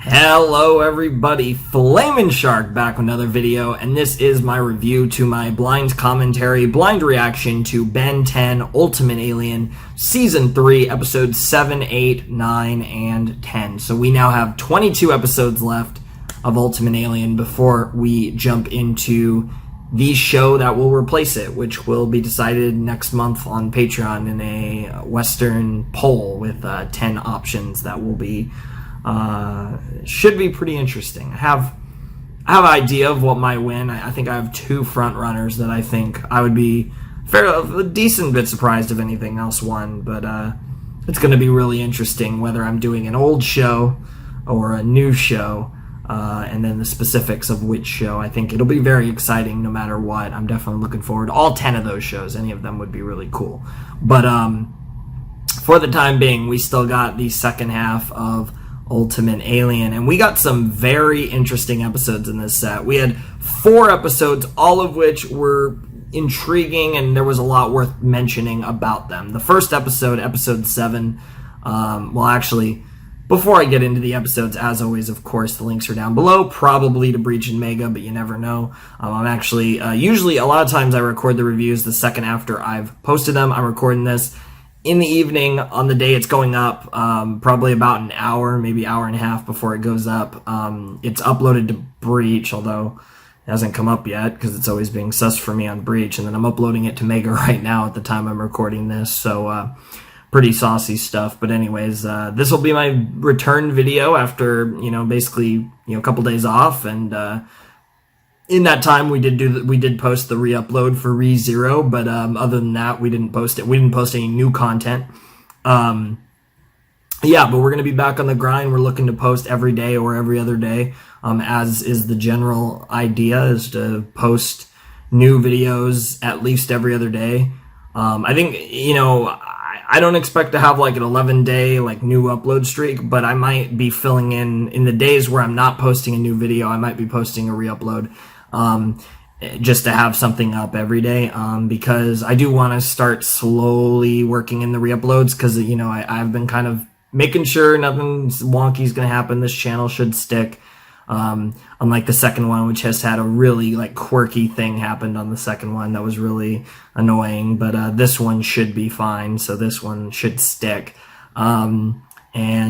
Hello everybody, Flamin' Shark back with another video, and this is my review to my blind commentary, blind reaction to Ben 10 Ultimate Alien Season 3, Episodes 7, 8, 9, and 10. So we now have 22 episodes left of Ultimate Alien before we jump into the show that will replace it, which will be decided next month on Patreon in a Western poll with 10 options that will be should be pretty interesting. I have an idea of what might win. I think I have two front runners that I think I would be a decent bit surprised if anything else won, but it's going to be really interesting whether I'm doing an old show or a new show, and then the specifics of which show. I think it'll be very exciting no matter what. I'm definitely looking forward to all 10 of those shows. Any of them would be really cool. But for the time being, we still got the second half of Ultimate Alien, and we got some very interesting episodes in this set. We had 4 episodes, all of which were intriguing, and there was a lot worth mentioning about them. The first episode, episode 7, well, actually, before I get into the episodes, as always, of course, the links are down below, probably to Breach and Mega, but you never know. I'm actually, usually, a lot of times I record the reviews the second after I've posted them. I'm recording this in the evening on the day it's going up, probably about an hour, maybe hour and a half before it goes up. It's uploaded to Breach, although it hasn't come up yet because it's always being sus for me on Breach, and then I'm uploading it to Mega right now at the time I'm recording this, so pretty saucy stuff. But anyways, this will be my return video after, basically, a couple days off, and in that time, we did post the re-upload for ReZero, but other than that, we didn't post it. We didn't post any new content. Yeah, but we're going to be back on the grind. We're looking to post every day or every other day, as is the general idea, is to post new videos at least every other day. I think, I don't expect to have like an 11-day new upload streak, but I might be filling in the days where I'm not posting a new video. I might be posting a re-upload. Just to have something up every day, because I do want to start slowly working in the re-uploads, because, I've been kind of making sure nothing wonky is going to happen. This channel should stick, unlike the second one, which has had a really, quirky thing happened on the second one that was really annoying, but this one should be fine, so this one should stick. And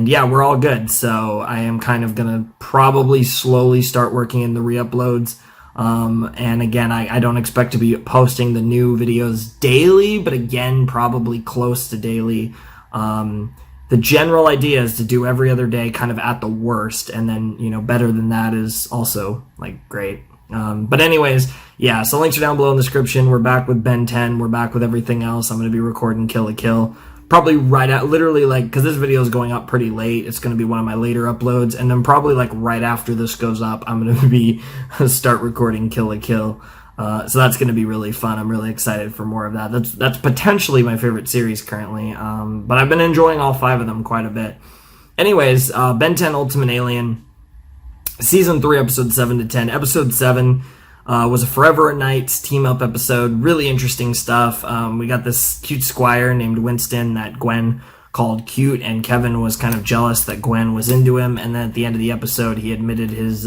yeah, we're all good, so I am kind of going to probably slowly start working in the re-uploads. And again, I don't expect to be posting the new videos daily, but again, probably close to daily. The general idea is to do every other day, kind of at the worst, and then, better than that is also, great. But anyways, yeah, so links are down below in the description. We're back with Ben 10. We're back with everything else. I'm going to be recording Kill la Kill. Probably right at, literally, because this video is going up pretty late. It's going to be one of my later uploads, and then probably, right after this goes up, I'm going to be start recording Kill la Kill. So that's going to be really fun. I'm really excited for more of that. That's potentially my favorite series currently, but I've been enjoying all 5 of them quite a bit. Anyways, Ben 10 Ultimate Alien, Season 3, Episode 7 to 10. Episode 7 was a Forever a Night's team-up episode. Really interesting stuff. We got this cute squire named Winston that Gwen called cute, and Kevin was kind of jealous that Gwen was into him, and then at the end of the episode, he admitted his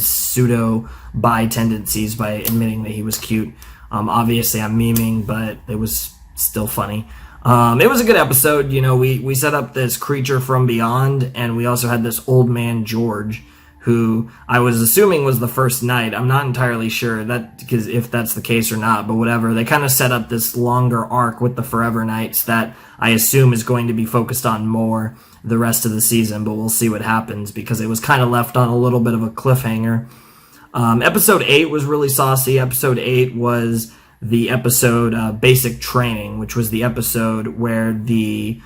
pseudo-bi tendencies by admitting that he was cute. Obviously, I'm memeing, but it was still funny. It was a good episode. We set up this creature from beyond, and we also had this old man, George, who I was assuming was the first night. I'm not entirely sure because if that's the case or not, but whatever. They kind of set up this longer arc with the Forever Knights that I assume is going to be focused on more the rest of the season, but we'll see what happens because it was kind of left on a little bit of a cliffhanger. Episode 8 was really saucy. Episode 8 was the episode Basic Training, which was the episode where the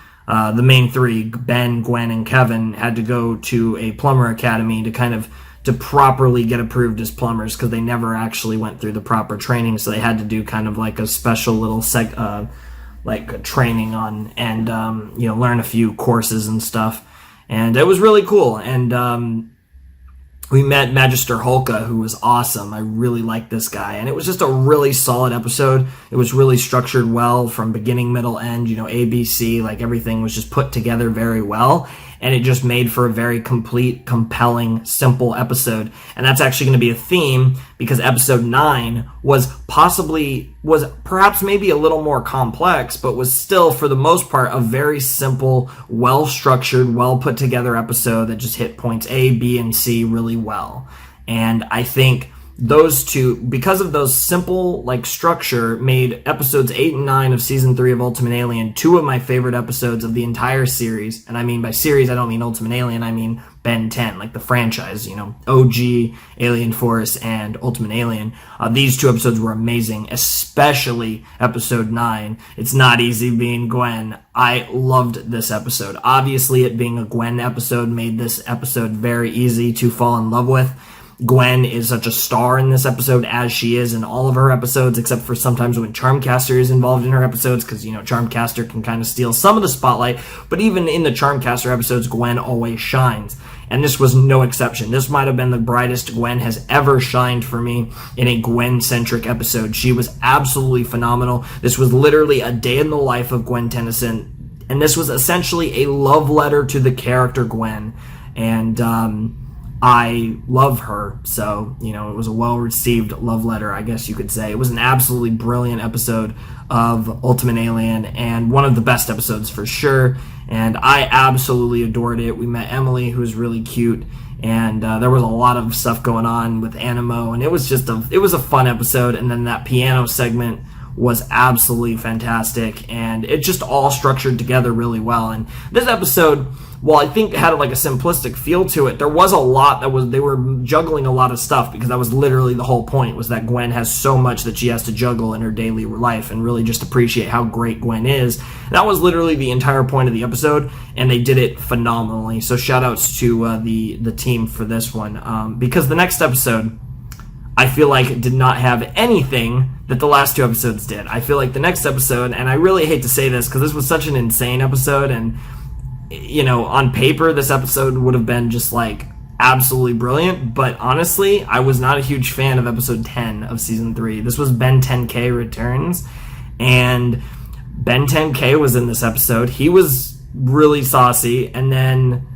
main 3, Ben, Gwen, and Kevin, had to go to a plumber academy to properly get approved as plumbers, because they never actually went through the proper training, so they had to do kind of a special little training on, and learn a few courses and stuff, and it was really cool. And we met Magister Holka, who was awesome. I really liked this guy, and it was just a really solid episode. It was really structured well from beginning, middle, end, ABC, everything was just put together very well. and it just made for a very complete, compelling, simple episode. And that's actually going to be a theme, because episode 9 was perhaps maybe a little more complex, but was still, for the most part, a very simple, well-structured, well-put-together episode that just hit points A, B, and C really well. And I think those two, because of those simple structure, made episodes 8 and 9 of season 3 of Ultimate Alien 2 of my favorite episodes of the entire series. And I mean, by series, I don't mean Ultimate Alien, I mean Ben 10, like the franchise, OG, Alien Force, and Ultimate Alien. These 2 episodes were amazing, especially episode 9. It's Not Easy Being Gwen. I loved this episode. Obviously, it being a Gwen episode made this episode very easy to fall in love with. Gwen is such a star in this episode, as she is in all of her episodes, except for sometimes when Charmcaster is involved in her episodes, because, Charmcaster can kind of steal some of the spotlight, but even in the Charmcaster episodes, Gwen always shines. And this was no exception. This might have been the brightest Gwen has ever shined for me in a Gwen-centric episode. She was absolutely phenomenal. This was literally a day in the life of Gwen Tennyson, and this was essentially a love letter to the character Gwen. And, I love her, so, it was a well-received love letter, I guess you could say. It was an absolutely brilliant episode of Ultimate Alien, and one of the best episodes for sure, and I absolutely adored it. We met Emily, who was really cute, and there was a lot of stuff going on with Animo, and it was a fun episode, and then that piano segment was absolutely fantastic, and it just all structured together really well. And this episode, while I think it had a simplistic feel to it, there was a lot they were juggling a lot of stuff, because that was literally the whole point, was that Gwen has so much that she has to juggle in her daily life, and really just appreciate how great Gwen is. That was literally the entire point of the episode, and they did it phenomenally. So shout outs to the team for this one, because the next episode, I feel like it did not have anything that the last 2 episodes did. I feel like the next episode, and I really hate to say this because this was such an insane episode, and on paper this episode would have been just absolutely brilliant, but honestly, I was not a huge fan of episode 10 of season 3. This was Ben 10K Returns, and Ben 10K was in this episode. He was really saucy, and then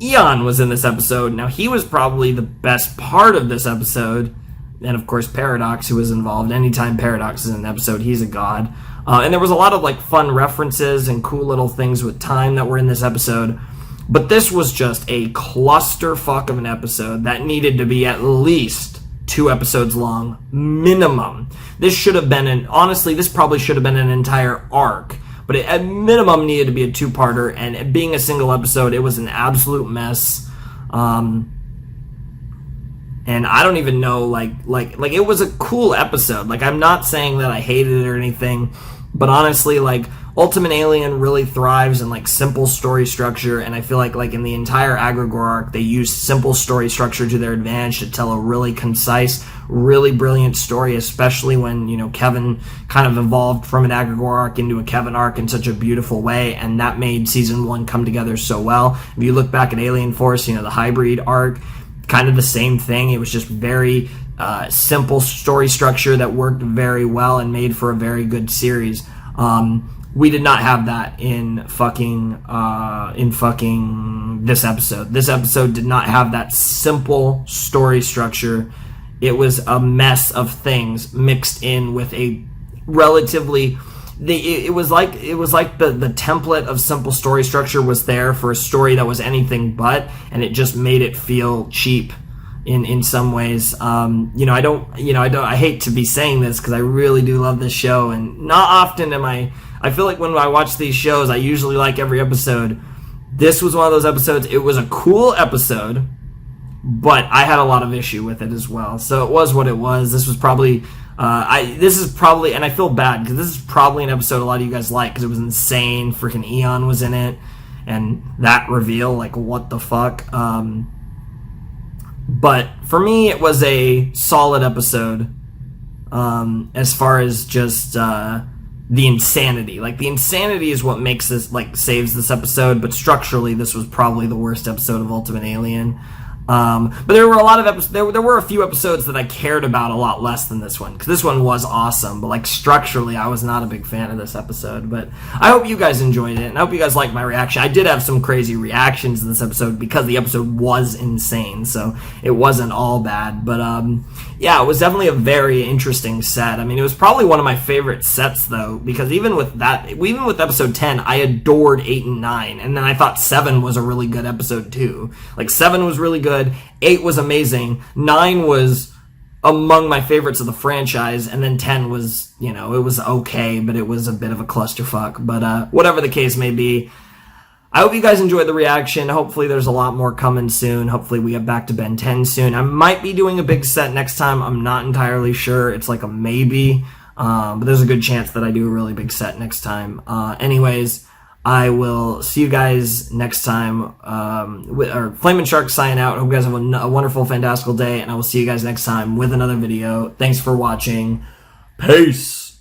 Eon was in this episode. Now, he was probably the best part of this episode, and of course Paradox, who was involved. Anytime Paradox is in an episode, he's a god. And there was a lot of fun references and cool little things with time that were in this episode, but this was just a clusterfuck of an episode that needed to be at least 2 episodes long minimum. This should have been honestly, this probably should have been an entire arc, but it at minimum needed to be a 2-parter, and being a single episode, it was an absolute mess. And I don't even know, it was a cool episode. I'm not saying that I hated it or anything, but honestly, Ultimate Alien really thrives in simple story structure, and I feel like in the entire Agrigor arc, they used simple story structure to their advantage to tell a really concise, really brilliant story, especially when, Kevin kind of evolved from an Agrigor arc into a Kevin arc in such a beautiful way, and that made season 1 come together so well. If you look back at Alien Force, the hybrid arc, kind of the same thing. It was just very simple story structure that worked very well and made for a very good series. We did not have that in fucking this episode. This episode did not have that simple story structure. It was a mess of things mixed in with a relatively. It was like the template of simple story structure was there for a story that was anything but, and it just made it feel cheap in some ways. I hate to be saying this because I really do love this show, and not often am I feel like when I watch these shows, I usually like every episode. This was one of those episodes. It was a cool episode, but I had a lot of issue with it as well. So it was what it was. This was probably, and I feel bad because this is probably an episode a lot of you guys like because it was insane. Freaking Eon was in it, and that reveal, what the fuck. But for me, it was a solid episode. As far as just the insanity. The insanity is what makes this, saves this episode, but structurally, this was probably the worst episode of Ultimate Alien. But there were a lot of episodes. There were a few episodes that I cared about a lot less than this one, because this one was awesome. But like structurally, I was not a big fan of this episode. But I hope you guys enjoyed it, and I hope you guys liked my reaction. I did have some crazy reactions in this episode because the episode was insane, so it wasn't all bad. But yeah, it was definitely a very interesting set. I mean, it was probably one of my favorite sets though, because even with episode 10, I adored 8 and 9, and then I thought 7 was a really good episode too. Like 7 was really good. 8 was amazing. 9 was among my favorites of the franchise, and then 10 was, it was okay, but it was a bit of a clusterfuck. But whatever the case may be, I hope you guys enjoyed the reaction. Hopefully there's a lot more coming soon. Hopefully we get back to Ben 10 soon. I might be doing a big set next time. I'm not entirely sure. It's like a maybe, but there's a good chance that I do a really big set next time. Anyways, I will see you guys next time. Flamin' Shark sign out. Hope you guys have a wonderful, fantastical day, and I will see you guys next time with another video. Thanks for watching. Peace.